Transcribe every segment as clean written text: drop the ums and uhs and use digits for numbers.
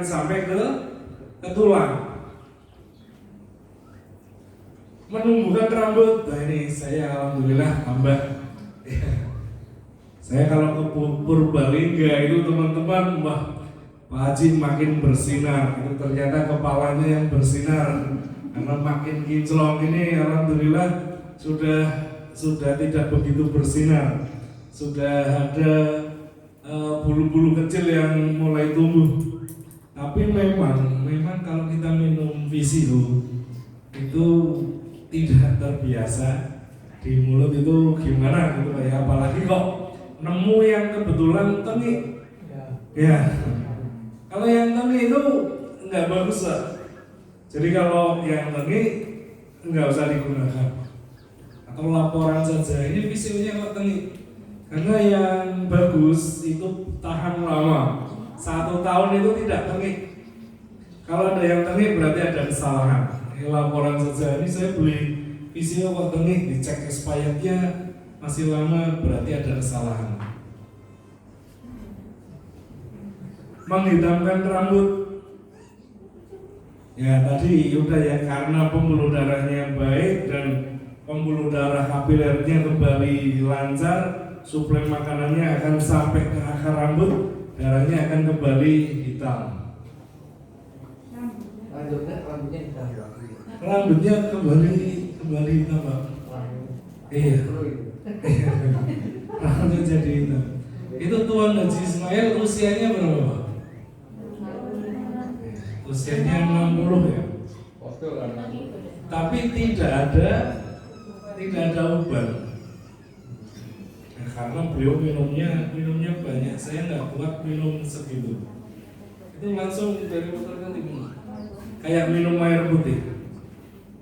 sampai ke tulang. Menumbuhkan rambut, nah ini saya alhamdulillah tambah. Saya kalau ke Purbalingga itu teman-teman, wah Pak Haji makin bersinar. Itu ternyata kepalanya yang bersinar karena makin kinclong ini alhamdulillah sudah tidak begitu bersinar. Sudah ada bulu-bulu kecil yang mulai tumbuh. Tapi memang kalau kita minum Visio itu tidak terbiasa di mulut itu gimana gitu ya, apalagi kok nemu yang kebetulan tengik. Ya. Kalau yang tengik itu nggak bagus lah. Jadi kalau yang tengik nggak usah digunakan. Atau laporan saja, ini Visionya kok tengik. Karena yang bagus itu tahan lama. 1 tahun itu tidak tengik. Kalau ada yang tengik berarti ada kesalahan. Ini laporan saja, ini saya beli Visio kok tengik, dicek expirednya masih lama, berarti ada kesalahan. Menghitamkan rambut. Ya tadi udah ya, karena pembuluh darahnya baik dan pembuluh darah kapilernya kembali lancar, suplai makanannya akan sampai ke akar rambut, darahnya akan kembali hitam. Rambutnya kembali hitam, Pak. Iya. Rambutnya jadi hitam. Itu Tuan Haji Ismail usianya berapa, Pak? Usianya 60 ya. Tapi tidak ada uban. Nah, karena beliau minumnya banyak, saya nggak kuat minum segitu. Itu langsung dari motor kan kayak minum air putih.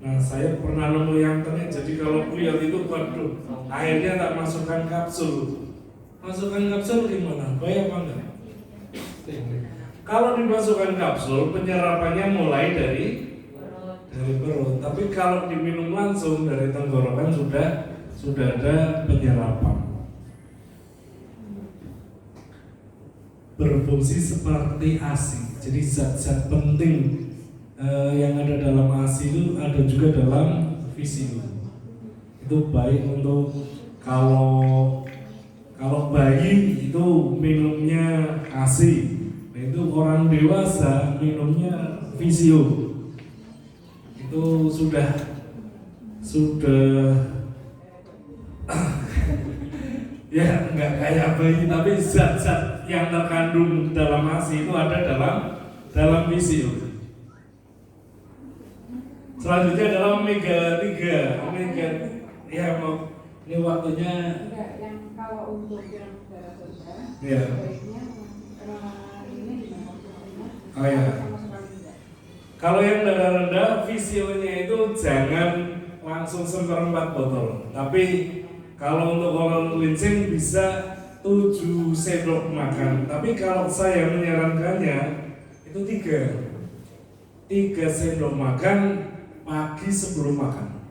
Nah, saya pernah nemu yang tengik, jadi kalau lihat itu waduh, airnya tak masukkan kapsul. Masukkan kapsul gimana? Bahaya apa enggak? Kalau dimasukkan kapsul, penyerapannya mulai dari perut. Tapi kalau diminum langsung dari tenggorokan sudah ada penyerapan. Berfungsi seperti ASI. Jadi zat-zat penting yang ada dalam ASI itu ada juga dalam Visio. Itu baik untuk kalau bayi itu minumnya ASI. Nah, itu orang dewasa minumnya Visio. Itu sudah ya nggak kayak bayi, tapi zat-zat yang terkandung dalam ASI itu ada dalam Visio. Selanjutnya adalah omega 3. Ya mau ini waktunya. Yang kalau untuk yang darah rendah, Ya. baiknya ini gimana? Oh ya. Kalau yang darah rendah, Visionya itu jangan langsung seperempat botol. Tapi kalau untuk oral cleansing bisa 7 sendok makan. Tapi kalau saya menyarankannya itu 3 sendok makan pagi sebelum makan.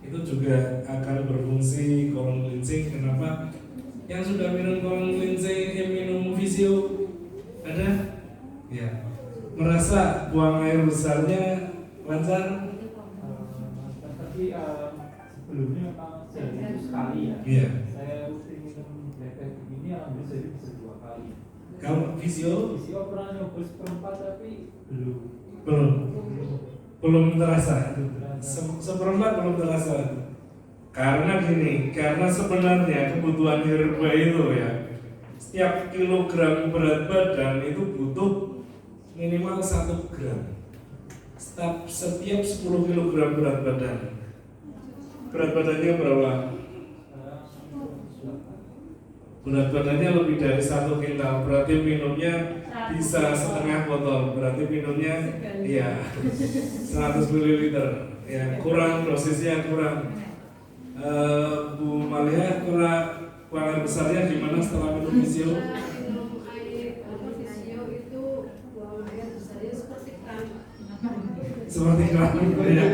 Itu juga akan berfungsi colon cleansing. Kenapa? Yang sudah minum colon cleansing, minum Visio ada? Ya. Merasa buang air besarnya lancar? Tapi sebelumnya Pak sehari itu sekali ya. Iya. Saya rutin minum black begini alhamdulillah jadi bisa 2 kali. Kalau Visio pernah nyoba seperempat tapi belum terasa. Seperempat belum terasa. Karena gini, karena sebenarnya kebutuhan herba itu ya, setiap kilogram berat badan itu butuh minimal 1 gram. Setiap 10 kilogram berat badan. Berat badannya berapa? Berat badannya lebih dari 1 kintal, berarti minumnya bisa setengah botol, berarti minumnya iya 100 ml. Ya, kurang, dosisnya kurang. Bu Malia, kurang besarnya gimana setelah minum Visio? Minum air Visio itu buang air besarnya seperti keran. Seperti keran, ya.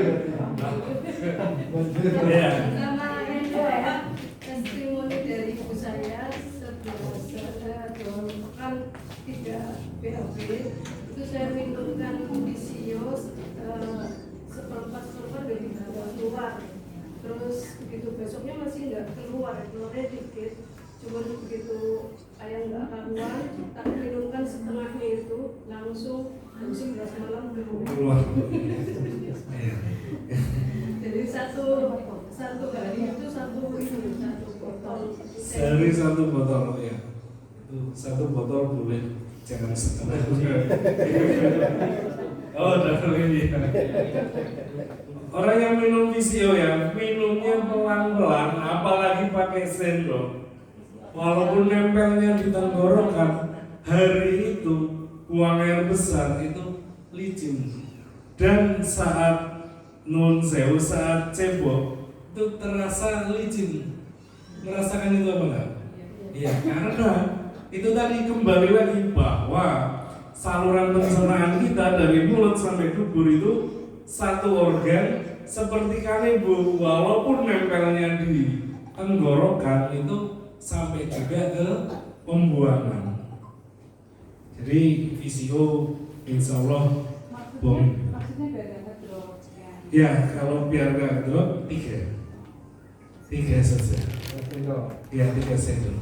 Ya. Karena itu ya testimoni dari ibu saya setelah 2 pekan 3 BAB itu saya besoknya masih nggak keluarnya dikit. Cuma begitu ayam nggak karuan, tak minumkan setengahnya itu langsung jam 11 malam keluar. Iya. Jadi satu hari itu satu botol. Sehari 1 botol ya. Itu 1 botol boleh, jangan setengah. Oh, udah ini. Orang yang minum visio ya, minumnya pelan-pelan, apalagi pakai sendok. Walaupun nempelnya di tenggorokan, hari itu buang air besar itu licin. Dan saat nun sewu, saat cebok itu terasa licin. Merasakan itu apa enggak? Iya, karena itu tadi kembali lagi bahwa saluran pencernaan kita dari mulut sampai dubur itu satu organ seperti kanibu, walaupun nempelnya di tenggorokan itu sampai juga ke pembuangan. Jadi visio insya Allah bom. Maksudnya biar nggak drop Ya kalau biar nggak drop 3 saja. Ya 3 sendok.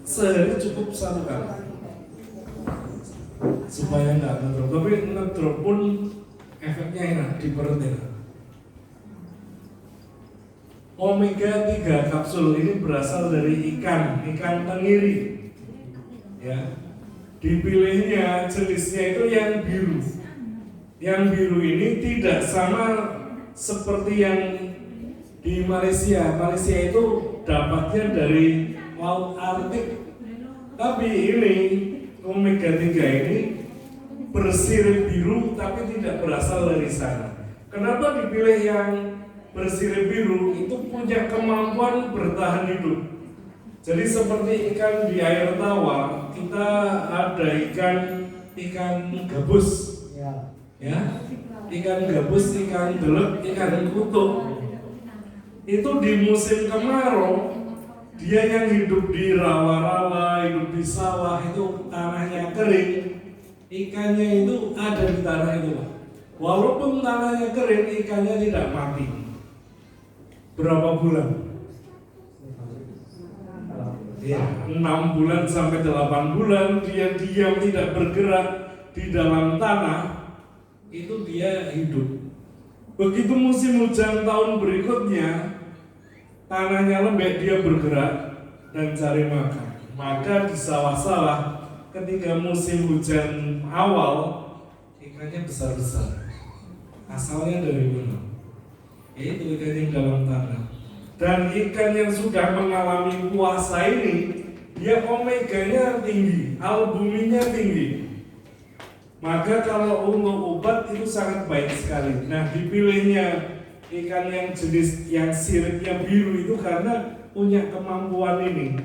Sehari cukup 1 kali supaya nggak ngedrop. Tapi ngedrop pun efeknya enak di perut enak. Omega 3 kapsul ini berasal dari ikan tenggiri. Ya. Dipilihnya jenisnya itu yang biru. Yang biru ini tidak sama seperti yang di Malaysia. Malaysia itu dapatnya dari Laut Arktik. Tapi ini omega 3 ini bersirip biru tapi tidak berasal dari sana. Kenapa dipilih yang bersirip biru? Itu punya kemampuan bertahan hidup. Jadi seperti ikan di air tawar, kita ada ikan gabus, ya, ikan gabus, ikan delep, ikan kutuk. Itu di musim kemarau, dia yang hidup di rawa-rawa, hidup di sawah itu tanahnya kering, ikannya itu ada di tanah itu. Walaupun tanahnya kering, ikannya tidak mati. Berapa bulan? Ya, 6 bulan sampai 8 bulan dia diam tidak bergerak di dalam tanah, itu dia hidup. Begitu musim hujan tahun berikutnya, tanahnya lembek, dia bergerak dan cari makan. Maka di sawah-sawah ketika musim hujan awal, ikannya besar-besar. Asalnya dari mana? Itu ikan yang dalam tanah. Dan ikan yang sudah mengalami puasa ini, dia omeganya tinggi, albuminnya tinggi. Maka kalau untuk obat itu sangat baik sekali. Nah, dipilihnya ikan yang jenis yang siripnya biru itu karena punya kemampuan ini,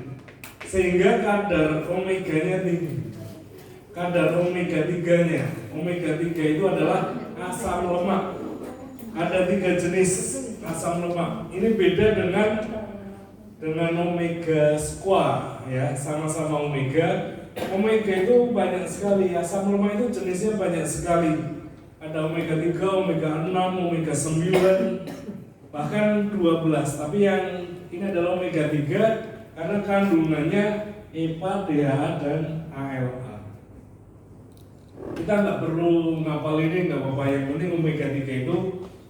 sehingga kadar omeganya tinggi. Kadar omega 3-nya, omega 3 itu adalah asam lemak. Ada 3 jenis asam lemak. Ini beda dengan omega squat, ya, sama-sama omega. Omega itu banyak sekali, asam lemak itu jenisnya banyak sekali. Ada omega 3, omega 6, omega 9, bahkan 12. Tapi yang ini adalah omega 3 karena kandungannya EPA, DHA, dan ALA. Kita nggak perlu ngapal ini, nggak apa-apa. Yang penting omega 3 itu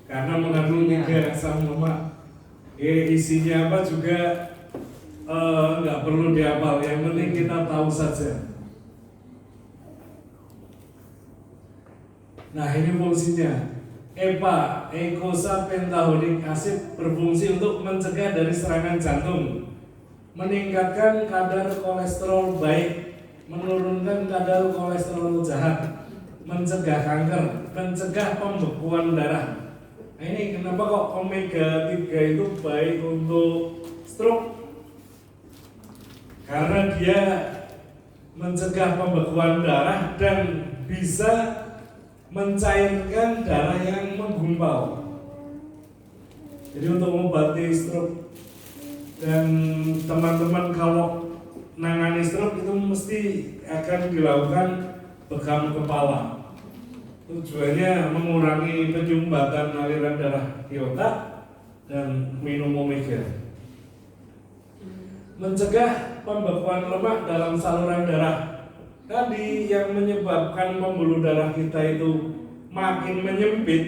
karena mengandung 3 asam lemak. Isinya apa juga nggak perlu dihafal. Yang penting kita tahu saja. Nah, ini fungsinya. EPA, eicosapentaenoic acid, berfungsi untuk mencegah dari serangan jantung, meningkatkan kadar kolesterol baik, menurunkan kadar kolesterol jahat, mencegah kanker, mencegah pembekuan darah. Nah, ini kenapa kok omega 3 itu baik untuk stroke? Karena dia mencegah pembekuan darah dan bisa mencairkan darah yang menggumpal. Jadi untuk mengobati stroke, dan teman-teman kalau nangani stroke itu mesti akan dilakukan bekam kepala. Tujuannya mengurangi penyumbatan aliran darah di otak dan minum omega. Mencegah pembekuan lemak dalam saluran darah. Tadi yang menyebabkan pembuluh darah kita itu makin menyempit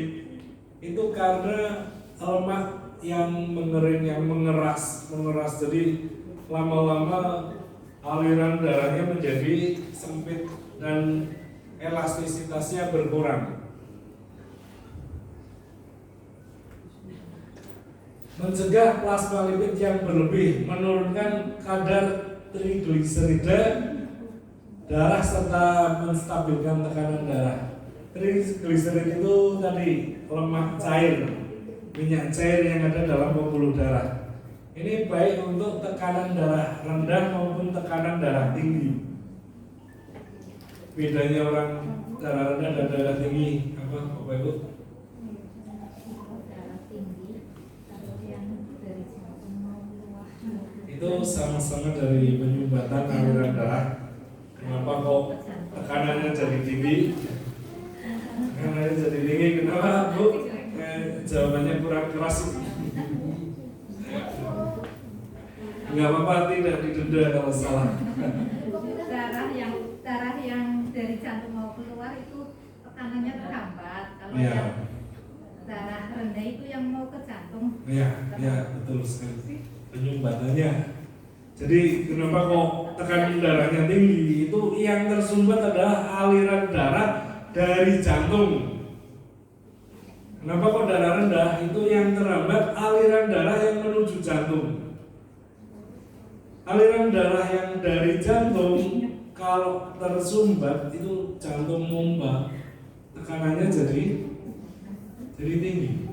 itu karena lemak yang mengering, yang mengeras. Jadi lama-lama aliran darahnya menjadi sempit dan elastisitasnya berkurang. Mencegah plasma lipid yang berlebih, menurunkan kadar trigliserida darah serta menstabilkan tekanan darah. Trigliserida itu tadi lemak cair, minyak cair yang ada dalam pembuluh darah. Ini baik untuk tekanan darah rendah maupun tekanan darah tinggi. Bedanya orang darah rendah dan darah tinggi apa Bapak Ibu? Darah tinggi kalau yang dari jantung mau keluar. Itu sama-sama dari penyumbatan aliran darah. Kenapa kok tekanannya jadi tinggi? Tekanannya jadi tinggi, kenapa Bu? Jawabannya kurang keras. Enggak apa-apa, tidak didenda kalau salah. Darah yang dari jantung mau keluar itu tekanannya terhambat. Kalau Iya. yang darah rendah itu yang mau ke jantung. Ya, betul sekali. Penyumbatannya. Jadi kenapa kok tekanan darahnya tinggi? Itu yang tersumbat adalah aliran darah dari jantung. Kenapa kok darah rendah? Itu yang terhambat aliran darah yang menuju jantung. Aliran darah yang dari jantung kalau tersumbat itu jantung ngumpat, tekanannya jadi tinggi.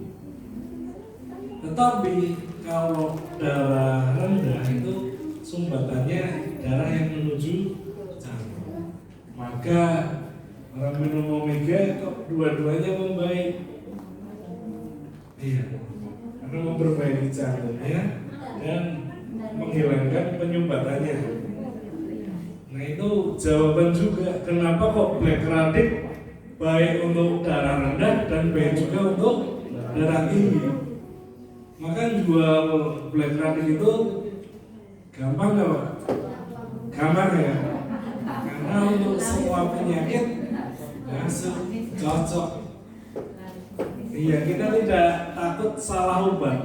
Tetapi kalau darah rendah itu sumbatannya darah yang menuju jantung. Maka orang minum omega kok dua-duanya membaik. Iya, karena memperbaiki jantungnya dan menghilangkan penyumbatannya. Nah itu jawaban juga kenapa kok black radix baik untuk darah rendah dan baik juga untuk darah tinggi. Maka jual black radix itu gampang nggak Pak? Gampang ya? Karena untuk semua penyakit langsung cocok. Iya, kita tidak takut salah obat.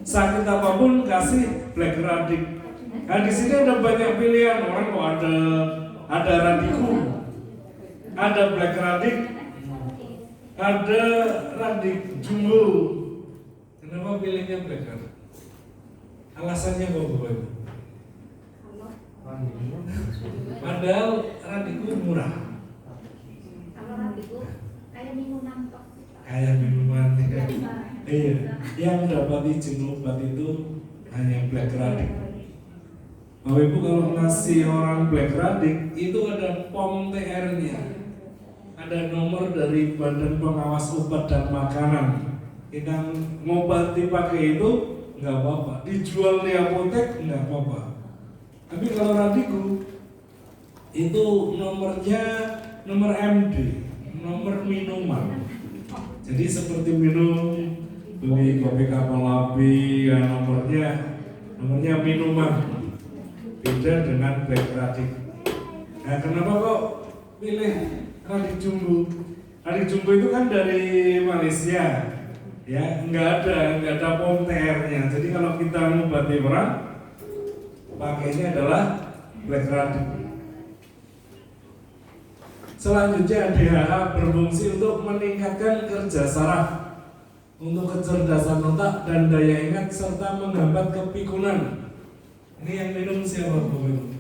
Sakit apapun kasih black radix. Nah di sini ada banyak pilihan, orang kok ada radiku, ada black radix, ada radix jumbo. Kenapa pilihnya black radix? Alasannya apa Bapak Ibu? Padahal radiku murah. Kalau nanti itu kayak minuman kok. Kayak minuman ya. Iya, yang dapat izin obat itu hanya black radix. Bapak Ibu kalau ngasih orang black radix itu ada POM TR-nya, ada nomor dari Badan Pengawas Obat dan Makanan. Kita ngobati pakai itu nggak apa-apa, dijual di apotek nggak apa-apa. Tapi kalau radiku itu nomornya nomor MD, nomor minuman. Jadi seperti minum beli kopi kapal api, ya nomornya minuman. Beda dengan black radix. Nah, kenapa kok pilih radix jumbo? Radix jumbo itu kan dari Malaysia, ya nggak ada POM TR-nya. Jadi kalau kita mengobati orang, pakainya adalah black radix. Selanjutnya DHA berfungsi untuk meningkatkan kerja saraf, untuk kecerdasan otak dan daya ingat serta menghambat kepikunan. Ini yang minum siapa Bu?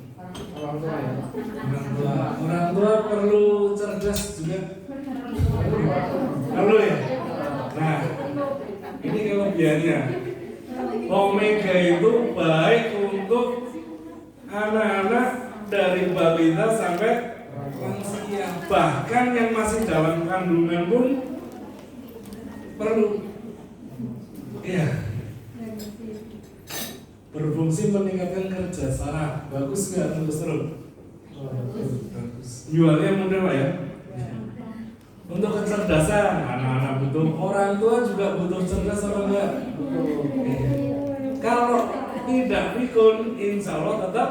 Orang tua ya. Orang tua perlu cerdas juga. Perlu ya. Nah, ini kelebihannya. Omega itu baik untuk anak-anak dari balita sampai lansia. Bahkan yang masih dalam kandungan pun perlu. Iya. Berfungsi meningkatkan kerja saraf. Bagus nggak terus? Bagus. Jualnya mudah Pak ya. Untuk kecerdasan, anak-anak butuh, orang tua juga butuh cerdas apa enggak? Kalau tidak pikun, insya Allah tetap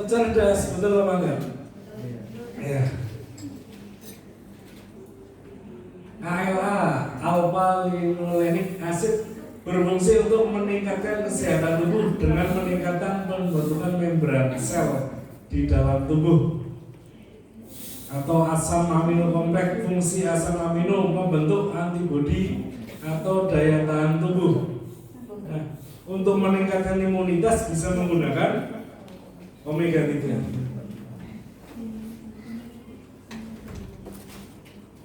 cerdas, betul apa enggak? Ya. ALA, alpha linolenic acid, berfungsi untuk meningkatkan kesehatan tubuh dengan meningkatkan pembentukan membran sel di dalam tubuh. Atau asam amino kompleks, fungsi asam amino membentuk antibodi atau daya tahan tubuh. Nah, untuk meningkatkan imunitas bisa menggunakan omega 3.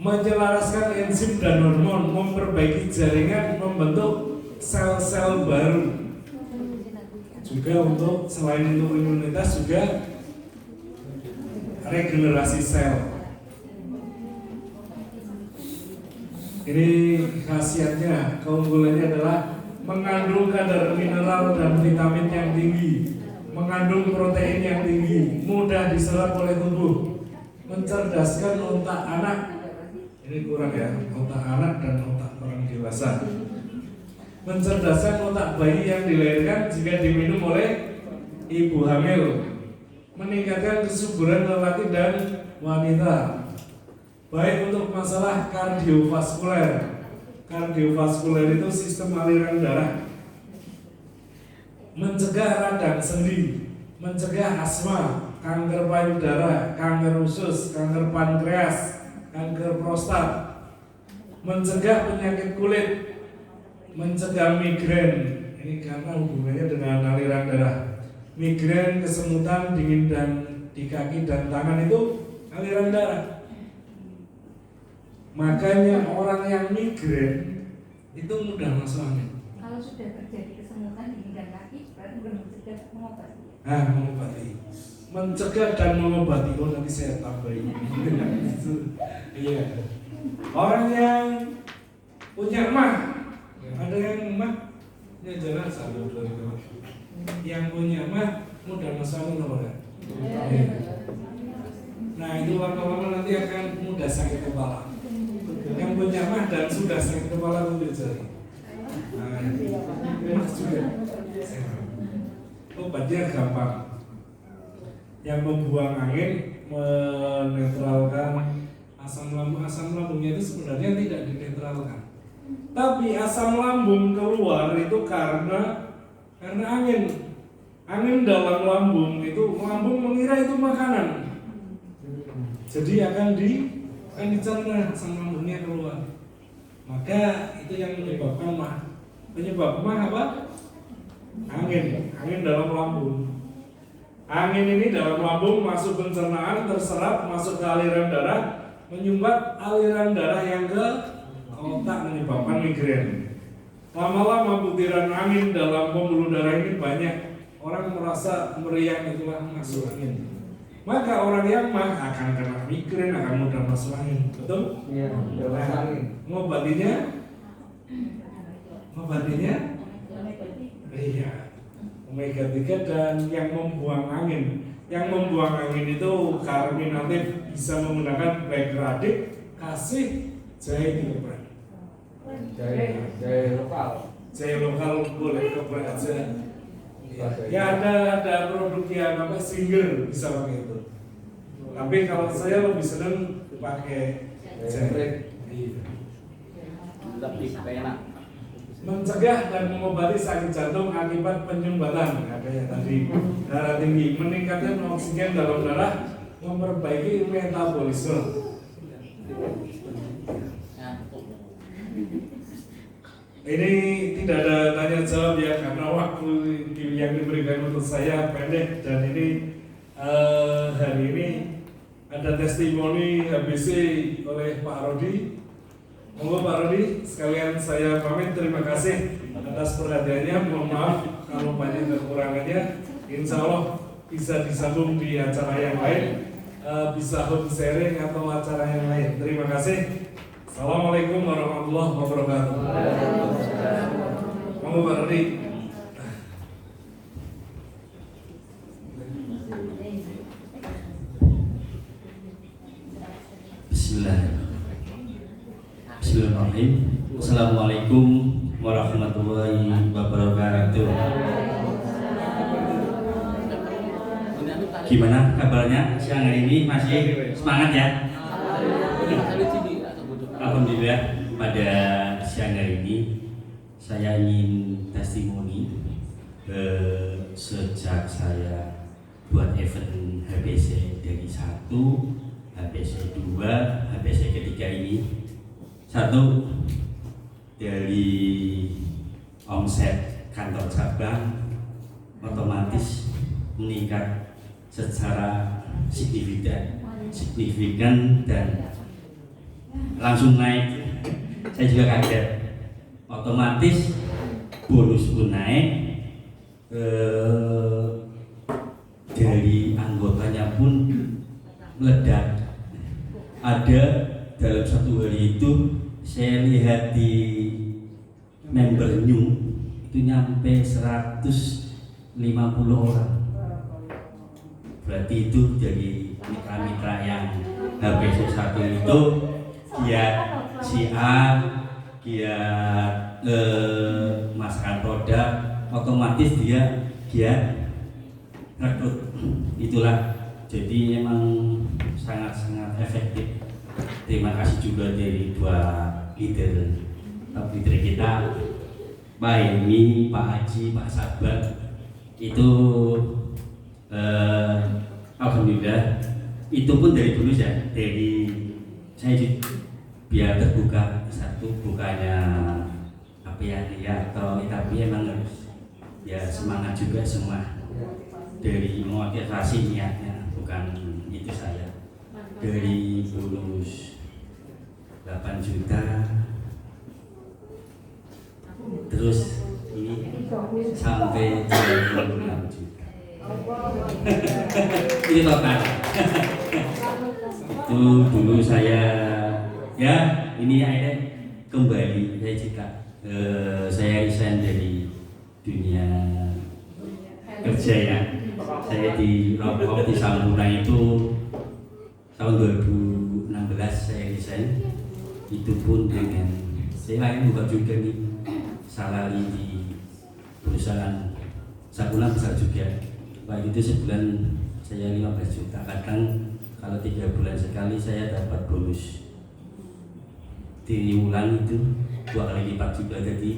Menyelaraskan enzim dan hormon, memperbaiki jaringan, membentuk sel-sel baru. Juga untuk selain itu imunitas juga regenerasi sel. Ini khasiatnya, keunggulannya adalah mengandung kadar mineral dan vitamin yang tinggi, mengandung protein yang tinggi, mudah diserap oleh tubuh, mencerdaskan otak anak. Ini kurang ya, otak anak dan otak orang dewasa. Mencerdaskan otak bayi yang dilahirkan jika diminum oleh ibu hamil. Meningkatkan kesuburan lelaki dan wanita, baik untuk masalah kardiovaskuler. Kardiovaskuler itu sistem aliran darah. Mencegah radang sendi, mencegah asma, kanker payudara, kanker usus, kanker pankreas, kanker prostat, mencegah penyakit kulit, mencegah migrain. Ini karena hubungannya dengan aliran darah. Migrain, kesemutan, dingin dan di kaki dan tangan itu aliran darah. Makanya orang yang migrain itu mudah masuk angin. Kalau sudah terjadi kesemutan di dan kaki, berarti bukan mencegah, mengobati. Mengobati, mencegah dan mengobati. Oh nanti saya tambahin. Iya. Orang yang punya emah, ada yang emah, ya jangan satu dua tiga. Yang punya mah mudah masuk angin. Nah itu lama-lama nanti akan mudah sakit kepala. Yang punya mah dan sudah sakit kepala tunjuk jari. Nah, mah juga. Obatnya gampang. Yang membuang angin, menetralkan asam lambung. Asam lambungnya itu sebenarnya tidak dinetralkan. Tapi asam lambung keluar itu karena angin dalam lambung itu, lambung mengira itu makanan, jadi akan dicerna, asam lambungnya keluar. Maka itu yang menyebabkan mah. Penyebab mah apa? Angin dalam lambung. Angin ini dalam lambung masuk pencernaan, terserap masuk ke aliran darah, menyumbat aliran darah yang ke otak, menyebabkan migrain. Lama-lama butiran angin dalam pembuluh darah ini banyak, orang merasa meriang, itulah masuk angin. Maka orang yang mah akan kena migrain, akan mudah masuk angin. Betul? Iya, masuk angin. Ngobatinya? Iya, omega 3 dan yang membuang angin. Yang membuang angin itu karminatif, bisa menggunakan baik radik, kasih, jahe dikeprek. Jahe lokal. Jahe lokal boleh keprek aja. Ya ada produk yang apa single bisa pakai itu. Tapi kalau saya lebih senang pakai jahe. Iya. Lebih enak. Mencegah dan mengobati sakit jantung akibat penyumbatan, kayak tadi darah tinggi, meningkatkan oksigen dalam darah, memperbaiki metabolisme. Ini tidak ada tanya jawab ya, karena waktu yang diberikan untuk saya pendek, dan ini hari ini ada testimoni HBC oleh Pak Rodi. Monggo Pak Rodi, sekalian saya pamit, terima kasih atas perhatiannya. Mohon maaf kalau banyak kekurangannya. Insya Allah bisa disambung di acara yang lain, bisa home sharing atau acara yang lain. Terima kasih. Assalamualaikum warahmatullahi wabarakatuh. Monggo Pak Rodi. Bismillahirrahmanirrahim. Bismillahirrahmanirrahim. Assalamualaikum warahmatullahi wabarakatuh. Gimana kabarnya siang hari ini? Masih semangat ya? Alhamdulillah, pada siang hari ini saya ingin testimoni sejak saya buat event HBC dari 1, HBC 2, HBC ketiga ini. 1, dari omset kantor cabang otomatis meningkat secara signifikan dan langsung naik. Saya juga kaget, otomatis bonus pun naik, dari anggotanya pun meledak. Ada dalam 1 hari itu saya lihat di member new itu nyampe 150 orang. Berarti itu dari mitra-mitra yang HBC 1 itu giat si A, giat masakan produk, otomatis dia giat rekrut. Itulah, jadi memang sangat-sangat efektif. Terima kasih juga dari 2 top leader kita, Pak Emi, Pak Haji, Pak Sabar. Itu alhamdulillah, itu pun dari dulu ya, dari saya biar terbuka. 1, bukannya apa ya atau tapi emang harus ya semangat juga semua, dari motivasi niatnya, bukan itu saya. Dari bonus 8 juta terus ini sampai 26 juta. Ini total. Itu dulu saya ya, ini akhirnya kembali saya cerita, saya resign dari dunia kerja ya. Saya di Rokok di Sampurna itu tahun 2016 saya resign. Itu pun dengan saya lain buka juga nih salari di perusahaan Sampurna besar juga. Baik itu sebulan saya 15 juta. Kadang kalau 3 bulan sekali saya dapat bonus. Triwulan itu 2 kali lipat juga, jadi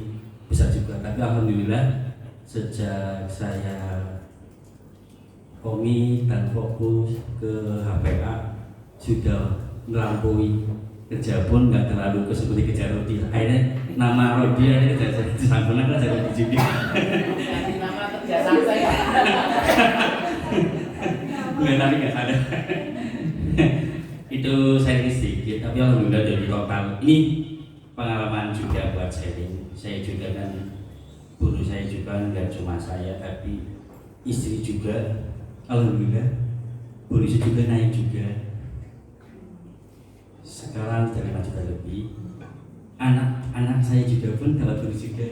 besar juga. Tapi alhamdulillah sejak saya komit dan fokus ke HPA sudah melampaui kerja pun nggak terlalu seperti kejar roti. Akhirnya nama Rodi akhirnya jadi Sampurna kan jadi juga. Nama kerja saya. Nggak, tapi nggak sadar. Itu sharing sedikit, tapi alhamdulillah dari total ini pengalaman juga buat sharing. Saya juga kan, bonus saya juga nggak cuma saya tapi istri juga, alhamdulillah bonusnya juga naik juga. Sekarang sudah 5 juta lebih. Anak saya juga pun dapat bonus juga.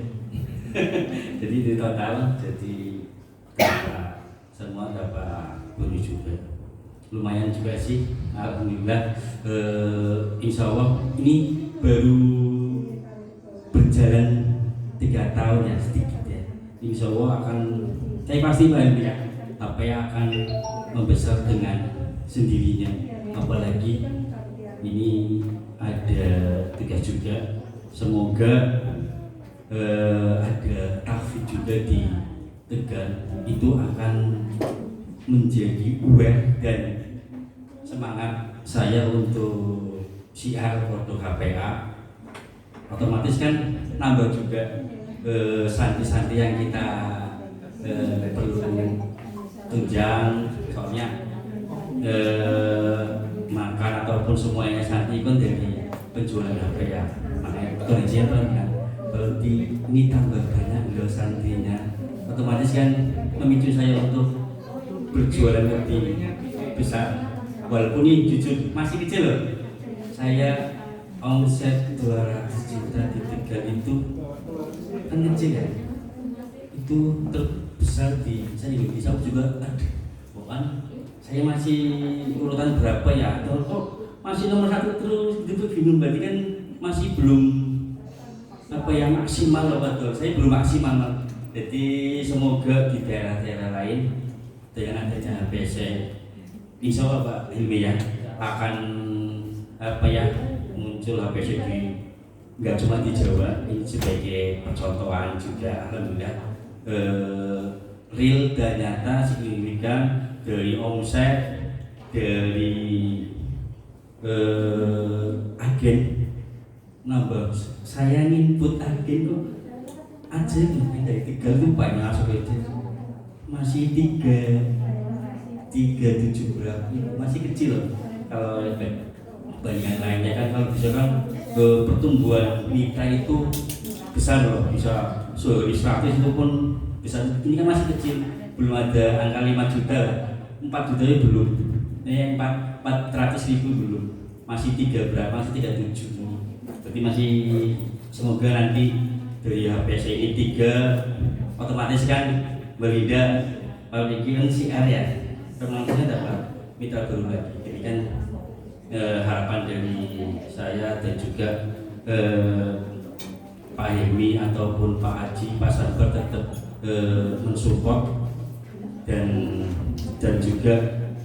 Jadi di total jadi semua dapat bonus juga. Lumayan juga sih, alhamdulillah. Insya Allah ini baru berjalan 3 tahun ya, sedikit ya. Insya Allah akan, saya pasti bahagia apa yang akan membesar dengan sendirinya. Apalagi ini ada tugas juga. Semoga ada tahfidz juga di Tegal, itu akan menjadi aware dan semangat saya untuk siar produk HPA. Otomatis kan nambah juga santi-santi yang kita perlu tunjang, soalnya makan ataupun semuanya santi kan dari penjualan HPA. Makanya koneksi kalau ini tambah banyak loh santinya, otomatis kan memicu saya untuk berjualan lebih besar. Walaupun ini jujur masih kecil loh, saya omset 200 juta di Tegal itu kan kecil ya, itu terbesar di saya Indonesia juga. Bukan saya masih urutan berapa ya, atau masih nomor 1 terus gitu, bingung. Berarti kan masih belum apa yang maksimal loh betul. Saya belum maksimal. Jadi semoga di daerah-daerah lain dengan adanya HPC, insya Allah Pak Hilmi ya akan apa ya muncul HPC di nggak cuma di Jawa, ini sebagai percontohan juga alhamdulillah real dan nyata signifikan dari omset dari agen nambah. Saya input agen kok aja dari 3 itu banyak masuk itu masih 3,7 berapa masih kecil loh kalau bandingan lainnya kan. Kalau bisa kan pertumbuhan mitra itu besar loh, bisa sehari 100 itu pun besar. Ini kan masih kecil, belum ada angka 5 juta, 4 juta itu belum, ini 400.000 belum, masih 3 berapa, masih 37. Jadi masih semoga nanti dari HPC ini 3 otomatis kan Belinda kalau bikin CR ya termasuknya dapat mitra baru lagi. Jadi kan harapan dari saya dan juga Pak Hilmi ataupun Pak Haji, Pak Sabar tetap mensupport dan juga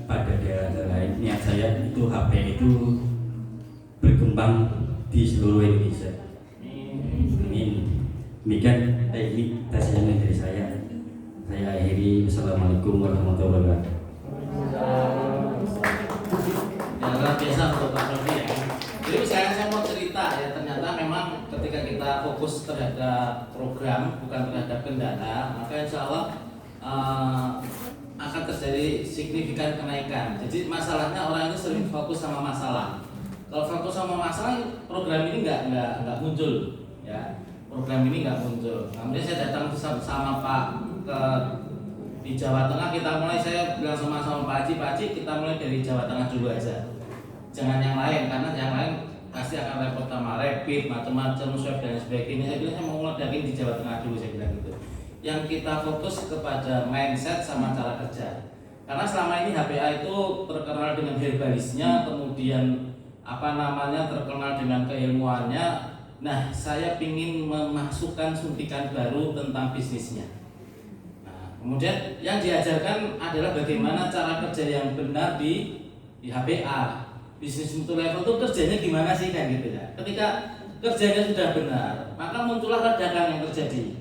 pada daerah lain. Niat saya itu HP itu berkembang di seluruh Indonesia. Amin. Demikian ini tasirannya dari saya. Saya akhiri. Assalamualaikum warahmatullahi wabarakatuh. Ya, luar biasa untuk Pak Rodi ya. Jadi saya mau cerita ya, ternyata memang ketika kita fokus terhadap program bukan terhadap kendala, maka insya Allah akan terjadi signifikan kenaikan. Jadi masalahnya orang ini sering fokus sama masalah. Kalau fokus sama masalah, program ini nggak muncul ya. Program ini nggak muncul. Kemudian saya datang sama Pak di Jawa Tengah, kita mulai, saya bilang sama Pak Haji, kita mulai dari Jawa Tengah dulu aja. Jangan yang lain, karena yang lain pasti akan repot sama rapid, macam-macam, swab dan sebagainya. Saya bilang saya mau mulai dari di Jawa Tengah dulu, saya bilang gitu. Yang kita fokus kepada mindset sama cara kerja. Karena selama ini HPA itu terkenal dengan herbalisnya, kemudian terkenal dengan keilmuannya. Nah, saya ingin memasukkan suntikan baru tentang bisnisnya. Nah, kemudian yang diajarkan adalah bagaimana cara kerja yang benar di HPA. Bisnis multi level itu kerjanya gimana sih kan gitu ya. Ketika kerjanya sudah benar, maka muncullah ledakan yang terjadi.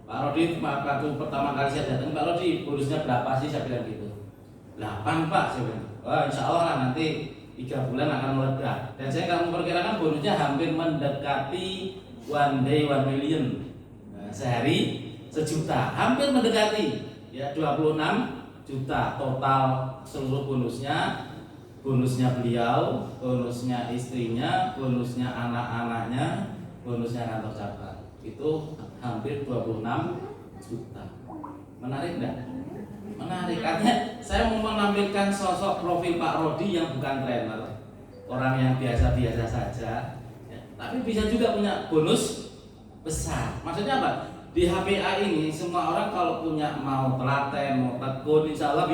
Pak Rodi, waktu pertama kali saya datang, Pak Rodi, bonusnya berapa sih? Saya bilang gitu. 8 Pak, saya bilang. Wah, insya Allah lah nanti 3 bulan akan meledak. Dan saya akan memperkirakan bonusnya hampir mendekati 1 day 1 million. Nah, sehari 1 juta, hampir mendekati. Ya, 26 juta total seluruh bonusnya. Bonusnya beliau, bonusnya istrinya, bonusnya anak-anaknya, bonusnya kantor cabang. Itu hampir 26 juta. Menarik enggak? Menarik. Artinya saya mau menampilkan sosok profil Pak Rodi yang bukan trainer, orang yang biasa-biasa saja, ya, tapi bisa juga punya bonus besar. Maksudnya apa? Di HPA ini semua orang kalau punya mau telaten, mau tekun, insya Allah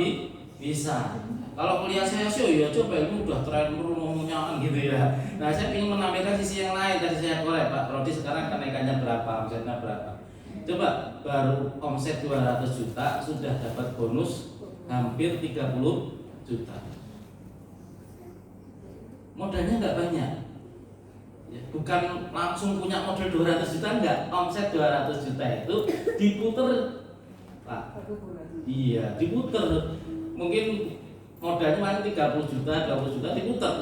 bisa. Kalau kuliah saya sih ya coba ilmu udah trainer ngomongnya gitu ya. Nah, saya ingin menampilkan sisi yang lain. Tadi saya korek Pak Rodi, sekarang kenaikannya berapa, omsetnya berapa. Coba baru omset 200 juta sudah dapat bonus hampir 30 juta. Modalnya nggak banyak. Ya, bukan langsung punya modal 200 juta, enggak. Omset 200 juta itu diputer, Pak. Iya, diputer. Mungkin modalnya paling 30 juta, 20 juta diputer.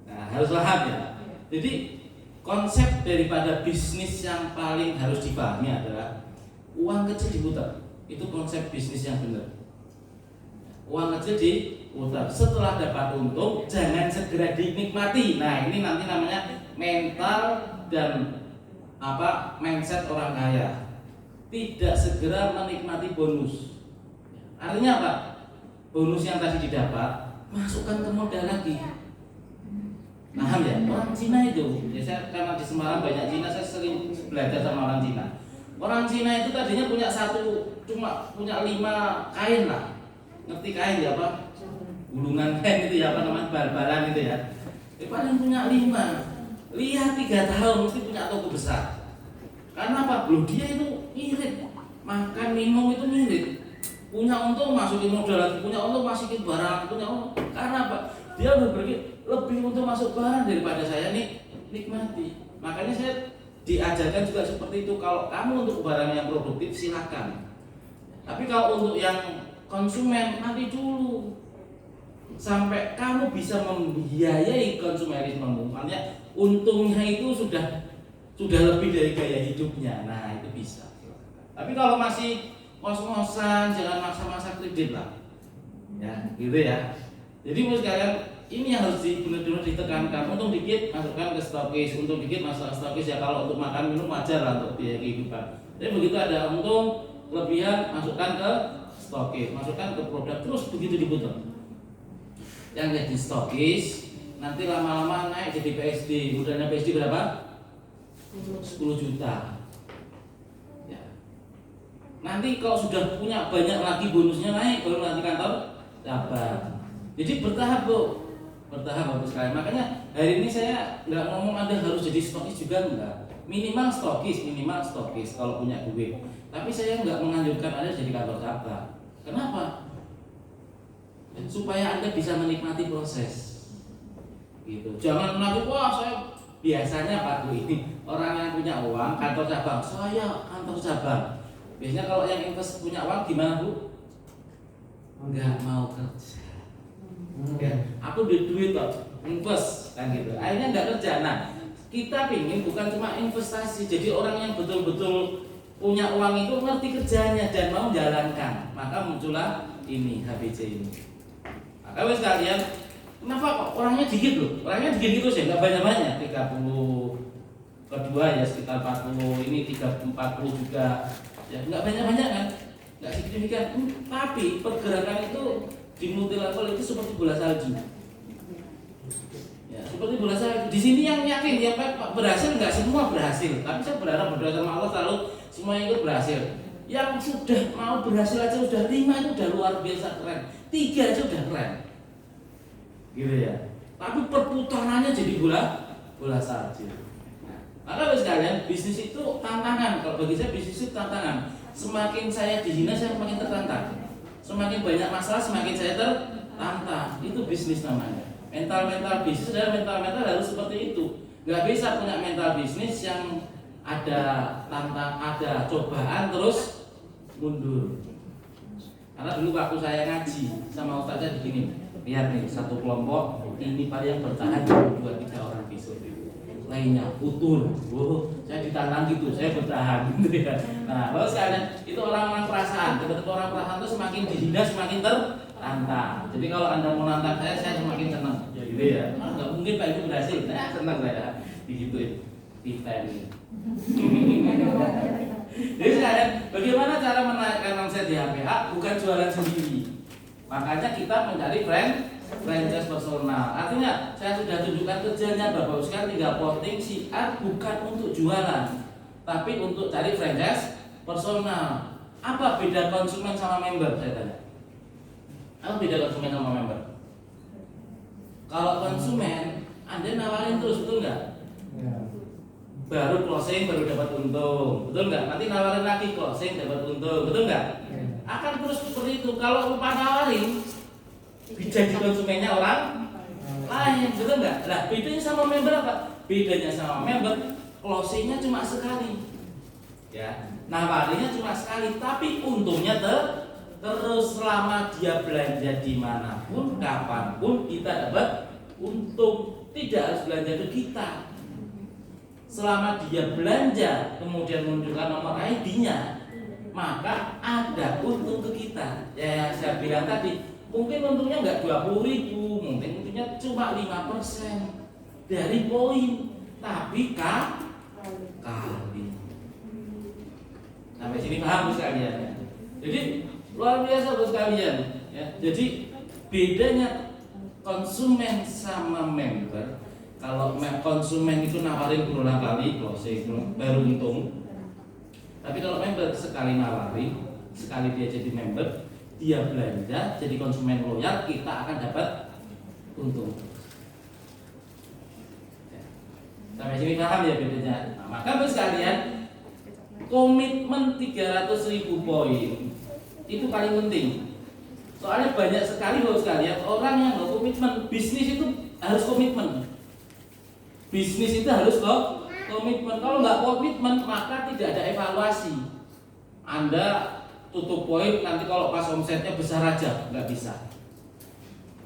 Nah, harus paham ya. Jadi konsep daripada bisnis yang paling harus dipahami adalah uang kecil diputar. Itu konsep bisnis yang benar. Uang kecil diputar. Setelah dapat untung, jangan segera dinikmati. Nah, ini nanti namanya mental dan mindset orang kaya. Tidak segera menikmati bonus. Artinya apa? Bonus yang tadi didapat masukkan ke modal lagi. Paham ya? Orang Cina itu, ya saya karena di Semarang banyak Cina, saya sering belajar sama orang Cina. Orang Cina itu tadinya cuma punya 5 kain lah. Ngerti kain ya apa? Gulungan kain itu ya, apa namanya, bal-balan itu ya. Paling punya 5. lihat 3 tahun mesti punya toko besar. Karena apa? Belum dia itu irit, makan minum itu ngirit. Punya untung masukin modal lagi, punya untung masukin barang lagi, punya untung. Karena apa? Dia udah berpikir lebih untuk masuk barang daripada saya nikmati. Makanya saya diajarkan juga seperti itu. Kalau kamu untuk barang yang produktif silakan. Tapi kalau untuk yang konsumen nanti dulu sampai kamu bisa membiayai konsumerismemu. Makanya untungnya itu sudah lebih dari gaya hidupnya. Nah itu bisa. Tapi kalau masih ngos-ngosan, jangan maksa-maksa kredit lah, ya gitu ya. Jadi menurut kalian ini yang harus benar-benar ditekankan. Untung dikit masukkan ke stokis, untung dikit masuk ke stokis ya. Kalau untuk makan minum wajar lah untuk biaya kehidupan. Jadi begitu ada untung kelebihan masukkan ke stokis, masukkan ke produk, terus begitu diputar. Yang jadi stokis nanti lama-lama naik jadi PSD. Modalnya PSD berapa? 10 juta. Nanti kalau sudah punya banyak lagi bonusnya naik, baru nanti kantor cabang. Jadi bertahap Bu, bertahap bagus sekali. Makanya hari ini saya nggak ngomong Anda harus jadi stokis juga enggak. Minimal stokis kalau punya duit. Tapi saya nggak menganjurkan Anda jadi kantor cabang. Kenapa? Supaya Anda bisa menikmati proses. Gitu. Jangan mengaku wah saya biasanya Pak Bu ini orang yang punya uang kantor cabang, saya kantor cabang. Biasanya kalau yang invest punya uang gimana Bu? Enggak mau kerja. Ya, aku duit kok, invest kan gitu. Akhirnya enggak kerja. Nah, kita pingin bukan cuma investasi, jadi orang yang betul-betul punya uang itu ngerti kerjanya dan mau jalankan. Maka muncullah ini HBC ini. Maka wes kalian, kenapa kok orangnya dikit loh? Orangnya dikit itu sih, enggak banyak-banyak. 30 kedua ya sekitar 40, ini 40 juga. Ya, nggak banyak-banyak kan, nggak signifikan, tapi pergerakan itu di multi level itu seperti bola salju. Ya, seperti bola salju. Di sini yang yakin, yang berhasil nggak semua berhasil, tapi saya berharap berdoa sama Allah selalu semua yang ikut berhasil. Yang sudah mau berhasil aja udah 5 itu udah luar biasa keren, 3 aja udah keren, gitu ya. Tapi perputarannya jadi bola salju. Maka sekalian bisnis itu tantangan. Kalau bagi saya bisnis itu tantangan. Semakin saya dihina saya semakin tertantang. Semakin banyak masalah semakin saya tertantang. Itu bisnis namanya. Mental bisnis adalah mental harus seperti itu. Gak bisa punya mental bisnis yang ada ada cobaan terus mundur. Karena dulu waktu saya ngaji sama ustaznya begini, lihat nih satu kelompok ini paling yang bertahan 2-3 orang besok. Lainnya utur, saya ditantang gitu, saya bertahan gitu ya. Nah, kalau sekalian itu orang-orang perasaan, ketika orang perasaan itu semakin dihina semakin tertantang. Jadi kalau Anda mau nantang saya semakin senang, gitu ya. Nggak mungkin Pak itu berhasil, saya senang saya digituin kita ini. Jadi sekalian, bagaimana cara menaikkan omset di HPA? Bukan jualan sendiri. Makanya kita mencari franchise personal. Artinya saya sudah tunjukkan kerjanya Bapak sekalian tinggal porting siar bukan untuk jualan, tapi untuk cari franchise personal. Apa beda konsumen sama member? Saya tanya. Apa beda konsumen sama member? Kalau konsumen, Anda nawarin terus, betul nggak? Baru closing baru dapat untung, betul nggak? Nanti nawarin lagi closing dapat untung, betul nggak? Akan terus seperti itu. Kalau lupa nawarin, jadi konsumennya orang lain, betul nggak? Nah, bedanya sama member apa? Bedanya sama member, closingnya cuma sekali, ya. Nawarinnya cuma sekali, tapi untungnya terus selama dia belanja dimanapun, kapanpun kita dapat untung. Tidak harus belanja ke kita. Selama dia belanja, kemudian menunjukkan nomor ID-nya, maka ada untung ke kita. Ya, saya bilang tadi. Mungkin untungnya nggak 20.000, mungkin untungnya cuma 5% dari poin, tapi kali. Sampai sini paham sekalian ya? Jadi luar biasa bos sekalian ya. Jadi bedanya konsumen sama member. Kalau konsumen itu nawarin berulang kali closing baru untung. Tapi kalau member sekali nawarin, sekali dia jadi member, dia belanja jadi konsumen loyal, kita akan dapat untung. Sampai sini paham ya bedanya. Nah, maka Bapak sekalian, komitmen 300.000 poin itu paling penting. Soalnya banyak sekali Bapak sekalian orang yang nggak komitmen. Bisnis itu harus komitmen. Bisnis itu harus kok komitmen. Kalau nggak komitmen maka tidak ada evaluasi. Anda tutup poin nanti kalau pas omsetnya besar aja nggak bisa.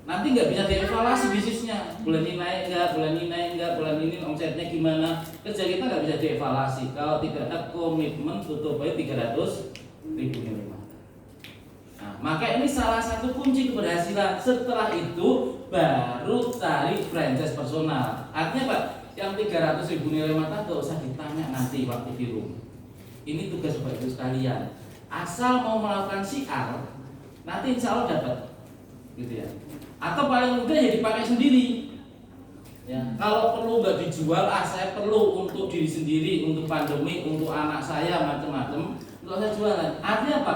Nanti nggak bisa dievaluasi bisnisnya. Bulan ini naik nggak, bulan ini naik nggak, bulan ini omsetnya gimana. Kerja kita nggak bisa dievaluasi kalau tidak ada komitmen tutup poin 300.000 minimal. Nah, maka ini salah satu kunci keberhasilan. Setelah itu baru cari franchise personal. Artinya Pak, yang 300.000 nilai mata nggak usah ditanya nanti waktu di rumah. Ini tugas Bapak Ibu sekalian. Asal mau melakukan syiar, nanti insya Allah dapat, gitu ya. Atau paling mudah ya dipakai sendiri. Ya, kalau perlu nggak dijual, saya perlu untuk diri sendiri, untuk pandemi, untuk anak saya macam-macam, nggak usah jualan. Artinya apa?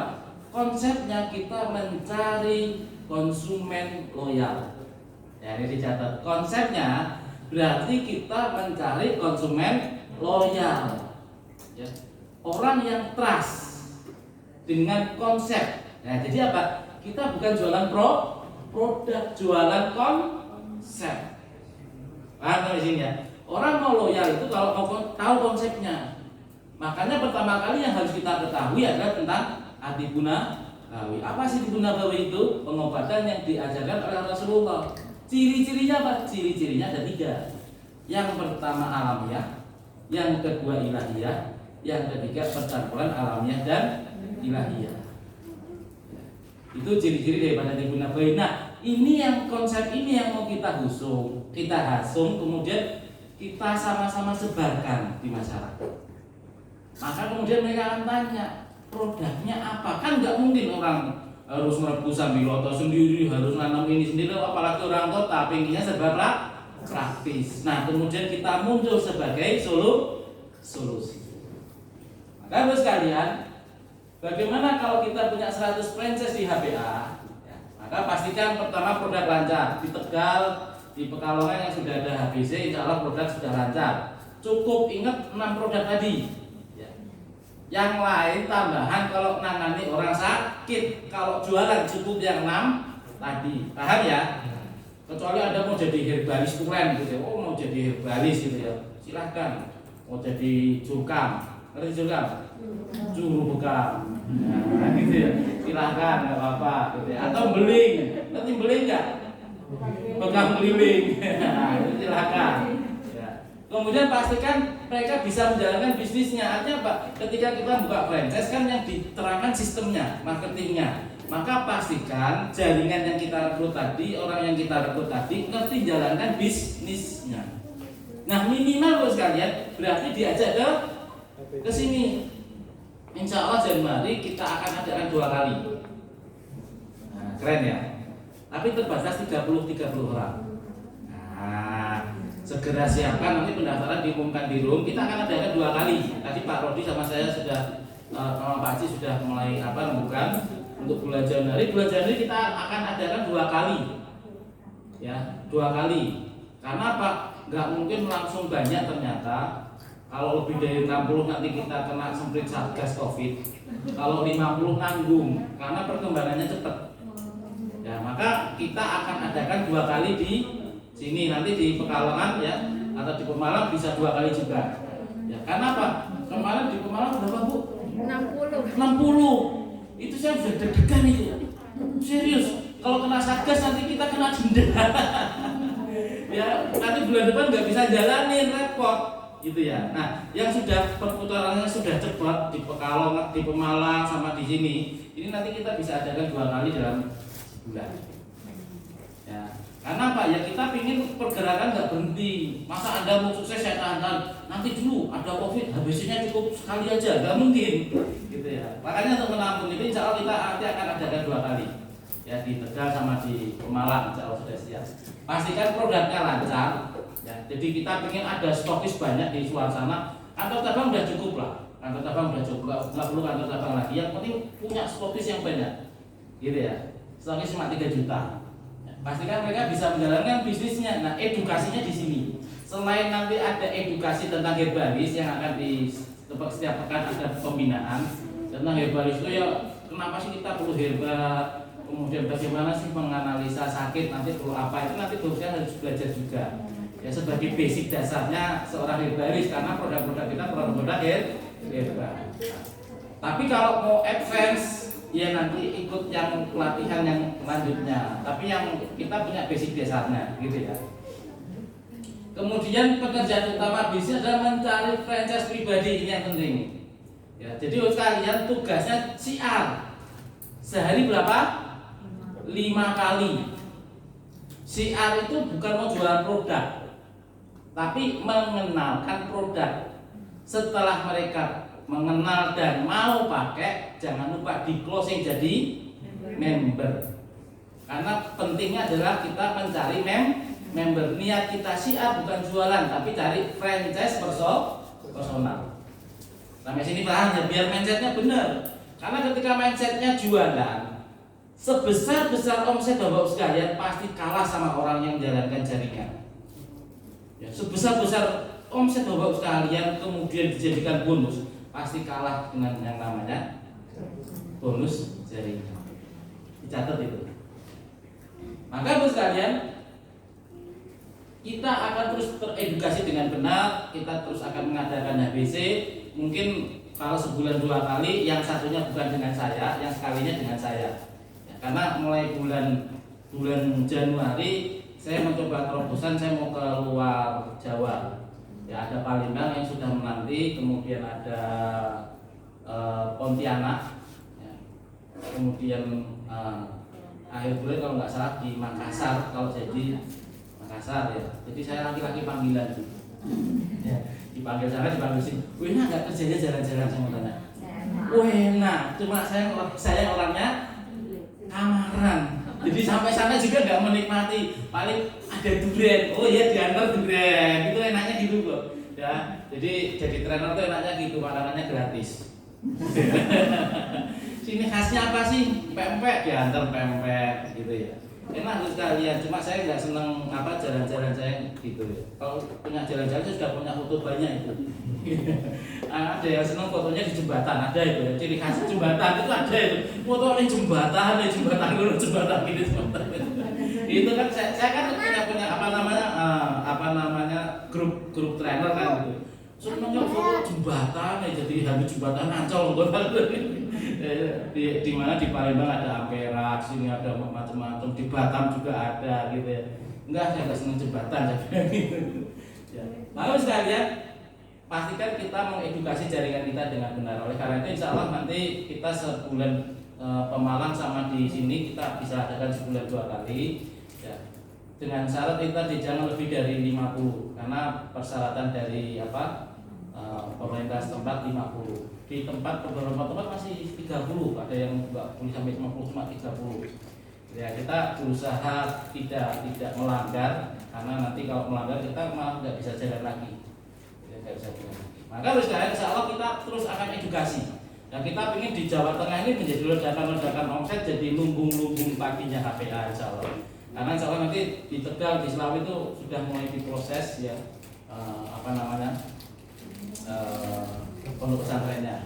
Konsepnya kita mencari konsumen loyal. Ya, ini dicatat. Konsepnya berarti kita mencari konsumen loyal. Ya. Orang yang trust dengan konsep. Nah, jadi apa? Kita bukan jualan produk, jualan konsep. Paham di sini ya? Orang mau loyal itu kalau mau tahu konsepnya. Makanya pertama kali yang harus kita ketahui adalah tentang Adipuna Bawi. Apa sih Adipuna Bawi itu? Pengobatan yang diajarkan oleh Rasulullah. Ciri-cirinya apa? Ciri-cirinya ada 3. Yang pertama alamiah, yang kedua ilahiyah, yang ketiga percampuran alamiah dan ilahiyah. Itu ciri-ciri daripada Adipuna Bawi. Nah, ini yang konsep ini yang mau kita hasung, kemudian kita sama-sama sebarkan di masyarakat. Maka kemudian mereka akan tanya, produknya apa? Kan nggak mungkin orang harus merebus sambiloto sendiri, harus nanam ini sendiri, apalagi orang kota pengennya serba praktis. Nah, kemudian kita muncul sebagai solusi. Maka Bapak sekalian, bagaimana kalau kita punya 100 franchise di HBA? Ya, maka pastikan pertama produk lancar. Di Tegal, di Pekalongan yang sudah ada HBC, insya Allah produk sudah lancar. Cukup ingat 6 produk tadi. Ya. Yang lain tambahan kalau nangani orang sakit. Kalau jualan cukup yang 6 tadi. Paham ya? Kecuali Anda mau jadi herbalis tulen gitu. Oh, mau jadi herbalis gitu ya. Silahkan. Mau jadi jurkam. Ngerti jurkam? Juru bekam. Nah, gitu ya. Silahkan, nggak apa-apa gitu ya. Atau beling. Ngerti beling nggak? Bekam keliling. Nah, itu silahkan. Ya. Kemudian pastikan mereka bisa menjalankan bisnisnya. Artinya apa? Ketika kita buka franchise kan yang diterangkan sistemnya, marketingnya. Maka pastikan jaringan yang kita rekrut tadi, orang yang kita rekrut tadi ngerti jalankan bisnisnya. Nah, minimal Bapak sekalian berarti diajak ke sini. Insya Allah Januari kita akan adakan 2 kali. Nah, keren ya. Tapi terbatas 30 orang. Nah, segera siapkan, nanti pendaftaran diumumkan di room. Kita akan adakan 2 kali. Tadi Pak Rodi sama saya sudah, sama Pak Haji sudah mulai rembukan untuk bulan Januari. Bulan Januari kita akan adakan 2 kali. Ya, 2 kali. Karena apa? Nggak mungkin langsung banyak ternyata. Kalau lebih dari 60 nanti kita kena semprit satgas COVID. Kalau 50 nanggung karena perkembangannya cepat. Ya, maka kita akan adakan 2 kali di sini, nanti di Pekalongan ya, atau di Pemalang bisa 2 kali juga. Ya, karena apa? Kemarin di Pemalang berapa Bu? 60. Itu saya sudah deg-degan itu. Serius. Kalau kena satgas nanti kita kena denda. Ya, nanti bulan depan nggak bisa jalanin, repot. Gitu ya. Nah, yang sudah perputarannya sudah cepat di Pekalongan, di Pemalang sama di sini, ini nanti kita bisa adakan 2 kali dalam bulan. Ya, karena apa? Ya kita ingin pergerakan nggak berhenti. Masa Anda mau sukses saya tahan-tahan. Nanti dulu ada COVID, habisnya cukup sekali aja, nggak mungkin. Gitu ya. Makanya untuk menampung itu, insya Allah kita nanti akan adakan 2 kali. Ya, di Tegal sama di Pemalang, insya Allah sudah siap. Pastikan produknya lancar. Ya, jadi kita ingin ada stokis banyak di luar sana. Kantor cabang udah cukup lah. Kantor cabang udah cukup, nggak perlu kantor cabang lagi. Yang penting punya stokis yang banyak. Gitu ya. Stokis cuma 3 juta. Ya, pastikan mereka bisa menjalankan bisnisnya. Nah, edukasinya di sini. selain nanti ada edukasi tentang herbalis yang akan di setiap pekan ada pembinaan tentang herbalis itu ya kenapa sih kita perlu herba, kemudian bagaimana sih menganalisa sakit, nanti perlu apa, itu nanti dosen harus belajar juga ya sebagai basic dasarnya seorang herbalis, karena produk-produk kita produk-produk herba. Tapi kalau mau advance ya nanti ikut yang pelatihan yang lanjutnya, tapi yang kita punya basic dasarnya gitu ya. Kemudian pekerjaan utama bisnis adalah mencari franchise pribadi, ini yang penting ya. Jadi kalian tugasnya siar sehari berapa? 5 kali. Siar itu bukan mau jualan produk, tapi mengenalkan produk. Setelah mereka mengenal dan mau pakai, jangan lupa di closing jadi member. Karena pentingnya adalah kita mencari member. Niat kita siar bukan jualan, tapi cari franchise personal. Sampai sini paham ya, biar mindsetnya benar. Karena ketika mindsetnya jualan, sebesar-besar omset Bapak sekalian pasti kalah sama orang yang menjalankan jaringan. Ya, sebesar-besar omset Bapak sekalian kemudian dijadikan bonus, pasti kalah dengan yang namanya bonus jaringan. Dicatat itu. Maka Bapak sekalian, kita akan terus teredukasi dengan benar, kita terus akan mengadakan HBC. Mungkin kalau sebulan 2 kali, yang satunya bukan dengan saya, yang sekalinya dengan saya. Ya, karena mulai bulan Januari saya mencoba terobosan, saya mau ke luar Jawa. Ya, ada Palembang yang sudah menanti, kemudian ada Pontianak, ya. Kemudian akhir bulan kalau nggak salah di Makassar, kalau jadi Makassar ya. Jadi saya laki-laki panggilan ya, dipanggil sana, dipanggil sini. Wih, nah nggak kerjanya jalan-jalan sama tanya. Wih, nah cuma saya orangnya kamaran. Jadi sampai sana juga nggak menikmati. Paling ada durian. Oh iya, diantar durian. Itu enaknya gitu kok. Ya, jadi trainer tuh enaknya gitu, makanannya gratis. Sini khasnya apa sih? Pempek, diantar pempek gitu ya. Enak sekalian, cuma saya nggak seneng jalan-jalan saya gitu ya. Kalau punya jalan-jalan saya sudah punya foto banyak itu. Ada yang seneng fotonya di jembatan, ada itu ya. Ciri khas jembatan itu ada itu. Foto di jembatan gitu jembatan. Itu kan saya kan punya apa namanya grup trainer kan gitu. Senengnya foto jembatan ya, jadi habis jembatan Ancol di mana di Palembang ada Ampera, sini ada macam-macam, di Batam juga ada gitu ya. Enggak, saya nggak seneng jembatan gitu. Ya. Lalu sekalian, pastikan kita mengedukasi jaringan kita dengan benar. Oleh karena itu insya Allah nanti kita sebulan Pemalang sama di sini kita bisa adakan sebulan 2 kali ya. Dengan syarat kita jangan lebih dari 50 karena persyaratan dari pemerintah setempat 50. Di beberapa tempat masih 30, ada yang nggak boleh sampai 50, cuma 30. Ya, kita berusaha tidak melanggar, karena nanti kalau melanggar kita malah nggak bisa jalan lagi. Ya, nggak bisa jalan lagi. Maka insya Allah kita terus akan edukasi. Dan kita ingin di Jawa Tengah ini menjadi ledakan-ledakan omset, jadi lumbung-lumbung paginya HPA insya Allah. Karena insya Allah nanti di Tegal, di Selawi itu sudah mulai diproses ya pondok pesantrennya.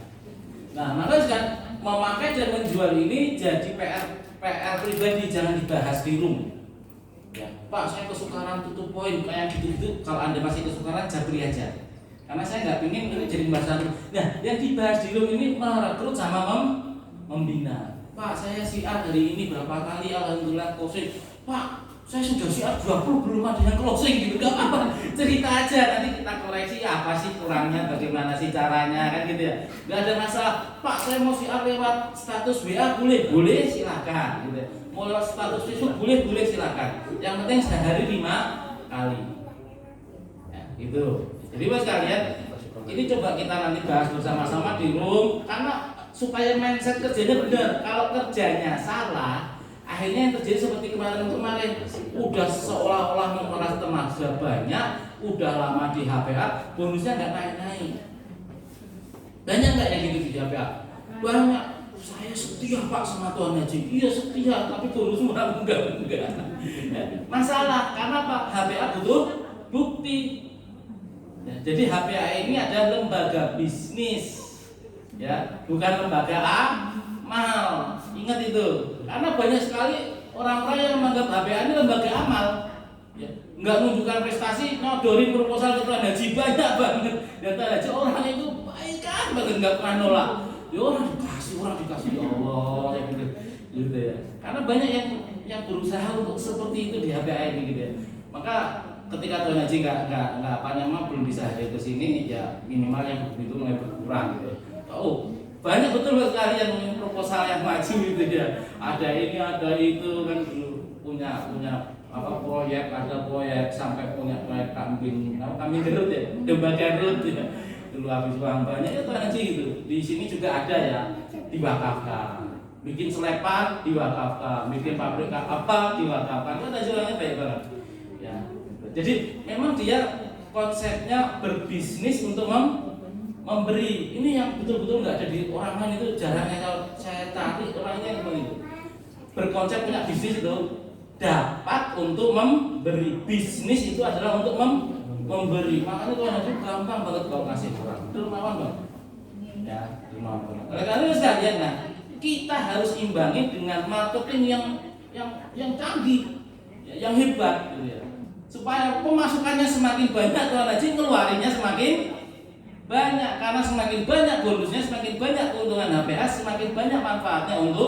Nah, maka kan memakai dan menjual ini jadi PR pribadi, jangan dibahas di room. Ya, Pak, saya kesukaran tutup poin kayak gitu-gitu. Kalau Anda masih kesukaran, jabri aja. Karena saya nggak ingin ini jadi pembahasan. Nah, yang dibahas di room ini merekrut sama membina. Pak, saya siar hari ini berapa kali, alhamdulillah closing. Pak, saya sudah siar 20 belum ada yang closing gitu. Gak apa-apa, cerita aja, nanti kita koreksi apa sih kurangnya, bagaimana sih caranya kan gitu ya. Gak ada masalah. Pak, saya mau siar lewat status WA boleh silakan gitu. Mau lewat status Facebook boleh silakan. Yang penting sehari 5 kali. Ya, gitu. Jadi Mas kalian, ini coba kita nanti bahas bersama-sama di room, karena supaya mindset kerjanya benar. Kalau kerjanya salah, akhirnya yang terjadi seperti kemarin udah seolah-olah memeras tenaga banyak, udah lama di HPA, bonusnya nggak naik-naik. Banyak nggak yang gitu di HPA? Banyak. Saya setia Pak sama Tuhan Haji. Iya setia, tapi bonus enggak. Masalah karena Pak HPA butuh bukti. Jadi HPAI ini adalah lembaga bisnis, ya, bukan lembaga amal. Ingat itu, karena banyak sekali orang-orang yang menganggap HPAI ini lembaga amal, ya, nggak menunjukkan prestasi, nodorin proposal ketua haji banyak banget. Data haji orang itu baik kan banget, nggak pernah nolak. Ya orang dikasih ya Allah, gitu ya. Karena banyak yang berusaha untuk seperti itu di HPAI ini, gitu ya. Maka ketika Tuan Haji nggak apa namanya belum bisa hadir ke sini, ya minimal yang begitu mulai berkurang gitu. Oh, banyak betul sekali yang punya proposal yang maju gitu ya. Ada ini, ada itu kan dulu punya apa proyek, ada proyek sampai punya proyek kambing gerut ya, domba garut ya. Dulu habis uang banyak ya Tuan Haji gitu. Di sini juga ada ya, diwakafkan. Bikin selepan diwakafkan, bikin pabrik apa diwakafkan. Itu ada jualannya baik banget. Ya. Jadi memang dia konsepnya berbisnis untuk memberi. Ini yang betul-betul nggak ada di orang lain, itu jarangnya kalau saya cari orangnya yang begitu. Berkonsep punya bisnis itu dapat untuk memberi. Bisnis itu adalah untuk memberi. Makanya Tuhan itu gampang banget kalau ngasih orang. Dermawan banget. Ya, dermawan banget. Oleh karena itu sekalian, nah, kita harus imbangi dengan marketing yang canggih, yang hebat, gitu ya. Supaya pemasukannya semakin banyak, Tuan Haji ngeluarinnya semakin banyak. Karena semakin banyak bonusnya, semakin banyak keuntungan HPH, semakin banyak manfaatnya untuk